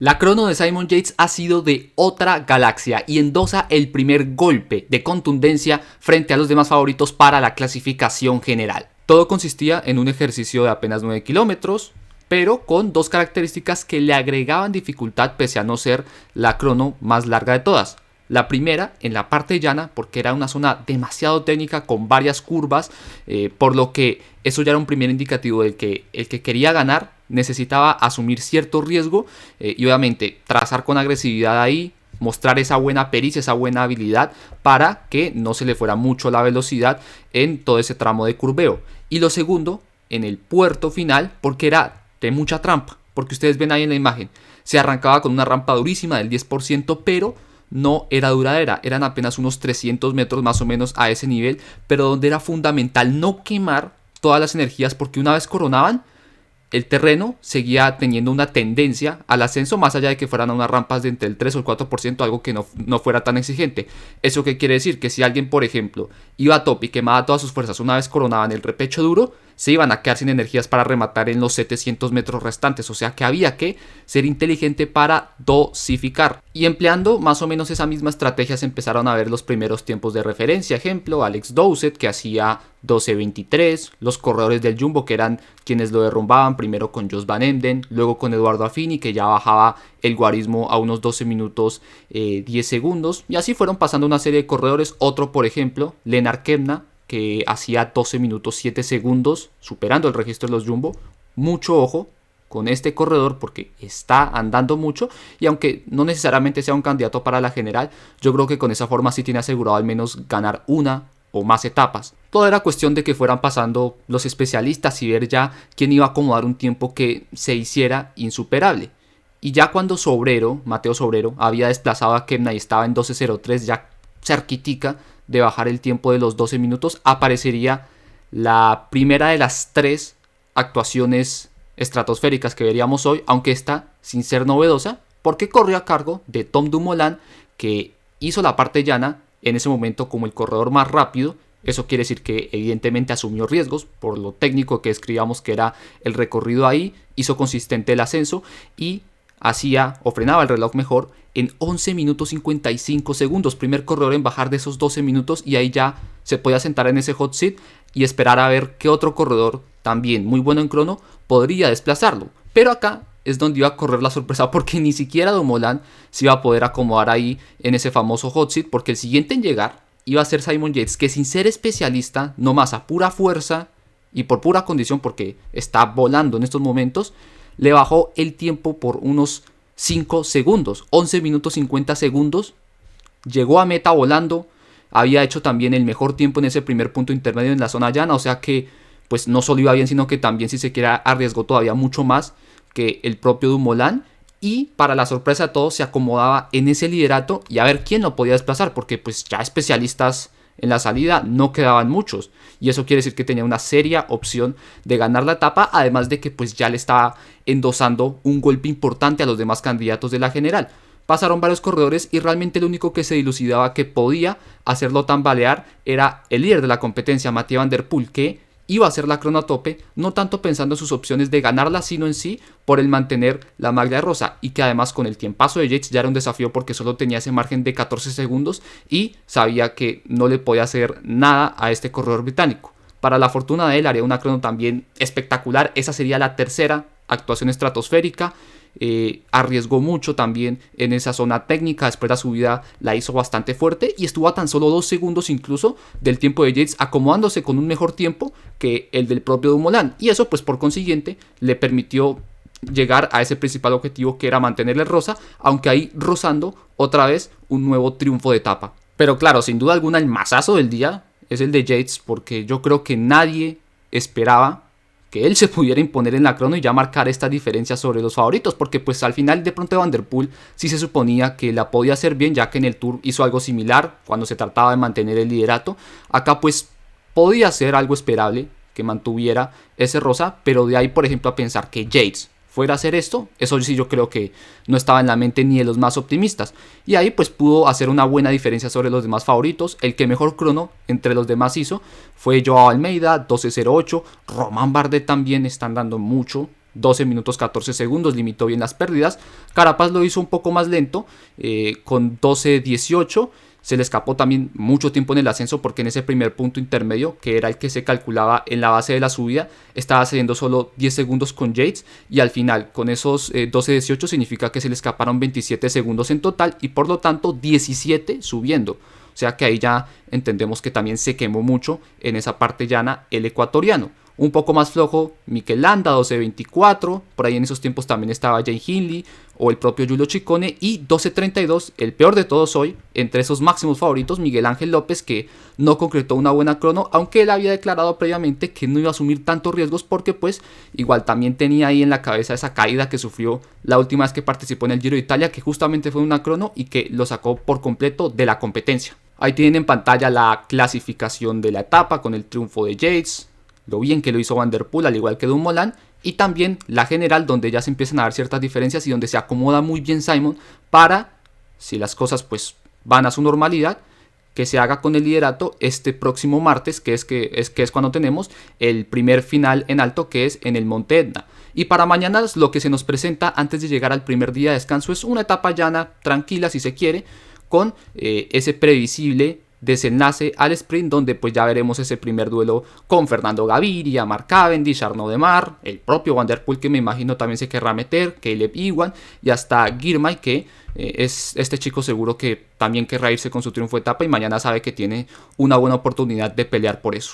La crono de Simon Yates ha sido de otra galaxia y endosa el primer golpe de contundencia frente a los demás favoritos para la clasificación general. Todo consistía en un ejercicio de apenas 9 kilómetros, pero con dos características que le agregaban dificultad pese a no ser la crono más larga de todas. La primera, en la parte llana, porque era una zona demasiado técnica con varias curvas, por lo que eso ya era un primer indicativo de que el que quería ganar necesitaba asumir cierto riesgo y obviamente trazar con agresividad ahí, mostrar esa buena pericia, esa buena habilidad para que no se le fuera mucho la velocidad en todo ese tramo de curveo. Y lo segundo, en el puerto final, porque era de mucha trampa, porque ustedes ven ahí en la imagen, se arrancaba con una rampa durísima del 10%, pero no era duradera, eran apenas unos 300 metros más o menos a ese nivel, pero donde era fundamental no quemar todas las energías porque una vez coronaban, el terreno seguía teniendo una tendencia al ascenso más allá de que fueran a unas rampas de entre el 3 o el 4%, algo que no fuera tan exigente. ¿Eso qué quiere decir? Que si alguien, por ejemplo, iba a top y quemaba todas sus fuerzas una vez coronaban el repecho duro, se iban a quedar sin energías para rematar en los 700 metros restantes. O sea que había que ser inteligente para dosificar. Y empleando más o menos esa misma estrategia se empezaron a ver los primeros tiempos de referencia. Ejemplo, Alex Dowsett, que hacía 12.23, los corredores del Jumbo, que eran quienes lo derrumbaban, primero con Jos Van Emden, luego con Eduardo Affini, que ya bajaba el guarismo a unos 12 minutos 10 segundos. Y así fueron pasando una serie de corredores. Otro, por ejemplo, Lennart Kemna, que hacía 12 minutos 7 segundos, superando el registro de los Jumbo. Mucho ojo con este corredor porque está andando mucho y aunque no necesariamente sea un candidato para la general, yo creo que con esa forma sí tiene asegurado al menos ganar una o más etapas. Todo era cuestión de que fueran pasando los especialistas y ver ya quién iba a acomodar un tiempo que se hiciera insuperable. Y ya cuando Mateo Sobrero, había desplazado a Kemna y estaba en 12.03, ya cerquitica de bajar el tiempo de los 12 minutos, aparecería la primera de las 3 actuaciones estratosféricas que veríamos hoy, aunque esta sin ser novedosa, porque corrió a cargo de Tom Dumoulin, que hizo la parte llana en ese momento como el corredor más rápido. Eso quiere decir que evidentemente asumió riesgos por lo técnico que describíamos que era el recorrido ahí, hizo consistente el ascenso y hacía o frenaba el reloj mejor en 11 minutos 55 segundos, primer corredor en bajar de esos 12 minutos y ahí ya se podía sentar en ese hot seat y esperar a ver qué otro corredor también muy bueno en crono podría desplazarlo. Pero acá es donde iba a correr la sorpresa porque ni siquiera Dumoulin se iba a poder acomodar ahí en ese famoso hot seat porque el siguiente en llegar iba a ser Simon Yates, que sin ser especialista, nomás a pura fuerza y por pura condición porque está volando en estos momentos, le bajó el tiempo por unos 5 segundos, 11 minutos 50 segundos, llegó a meta volando, había hecho también el mejor tiempo en ese primer punto intermedio en la zona llana, o sea que pues no solo iba bien, sino que también si se quiere arriesgó todavía mucho más que el propio Dumoulin y para la sorpresa de todos se acomodaba en ese liderato y a ver quién lo podía desplazar, porque pues ya especialistas en la salida no quedaban muchos y eso quiere decir que tenía una seria opción de ganar la etapa, además de que pues ya le estaba endosando un golpe importante a los demás candidatos de la general. Pasaron varios corredores y realmente el único que se dilucidaba que podía hacerlo tambalear era el líder de la competencia, Mathieu Van Der Poel, que iba a hacer la crono a tope, no tanto pensando en sus opciones de ganarla, sino en sí por el mantener la maglia rosa y que además con el tiempazo de Yates ya era un desafío porque solo tenía ese margen de 14 segundos y sabía que no le podía hacer nada a este corredor británico. Para la fortuna de él haría una crono también espectacular, esa sería la tercera actuación estratosférica. Arriesgó mucho también en esa zona técnica, después la subida la hizo bastante fuerte y estuvo a tan solo 2 segundos incluso del tiempo de Yates, acomodándose con un mejor tiempo que el del propio Dumoulin y eso pues por consiguiente le permitió llegar a ese principal objetivo que era mantenerle rosa, aunque ahí rozando otra vez un nuevo triunfo de etapa. Pero claro, sin duda alguna el mazazo del día es el de Yates porque yo creo que nadie esperaba que él se pudiera imponer en la crono y ya marcar esta diferencia sobre los favoritos, porque pues al final de pronto Van Der Poel sí se suponía que la podía hacer bien, ya que en el Tour hizo algo similar cuando se trataba de mantener el liderato. Acá pues podía ser algo esperable que mantuviera ese rosa, pero de ahí por ejemplo a pensar que Yates fuera a hacer esto, eso sí yo creo que no estaba en la mente ni de los más optimistas. Y ahí pues pudo hacer una buena diferencia sobre los demás favoritos. El que mejor crono entre los demás hizo fue Joao Almeida, 12.08. Romain Bardet también está andando mucho. 12 minutos 14 segundos, limitó bien las pérdidas. Carapaz lo hizo un poco más lento, con 12:18. Se le escapó también mucho tiempo en el ascenso porque en ese primer punto intermedio, que era el que se calculaba en la base de la subida, estaba cediendo solo 10 segundos con Yates, y al final con esos 12:18 significa que se le escaparon 27 segundos en total y por lo tanto 17 subiendo. O sea que ahí ya entendemos que también se quemó mucho en esa parte llana el ecuatoriano. Un poco más flojo Mikel Landa, 12:24. Por ahí en esos tiempos también estaba Jay Hindley o el propio Giulio Ciccone. Y 12:32, el peor de todos hoy, entre esos máximos favoritos, Miguel Ángel López, que no concretó una buena crono, aunque él había declarado previamente que no iba a asumir tantos riesgos porque pues igual también tenía ahí en la cabeza esa caída que sufrió la última vez que participó en el Giro de Italia, que justamente fue una crono y que lo sacó por completo de la competencia. Ahí tienen en pantalla la clasificación de la etapa con el triunfo de Yates, lo bien que lo hizo Van der Poel al igual que Dumoulin, y también la general donde ya se empiezan a dar ciertas diferencias y donde se acomoda muy bien Simon para, si las cosas pues van a su normalidad, que se haga con el liderato este próximo martes, que es cuando tenemos el primer final en alto, que es en el Monte Etna. Y para mañana lo que se nos presenta antes de llegar al primer día de descanso es una etapa llana, tranquila si se quiere, con ese previsible desenlace al sprint, donde pues ya veremos ese primer duelo con Fernando Gaviria, Mark Cavendish, Arnaud Démare, el propio Van der Poel, que me imagino también se querrá meter, Caleb Ewan y hasta Girmay, que es este chico seguro que también querrá irse con su triunfo de etapa y mañana sabe que tiene una buena oportunidad de pelear por eso.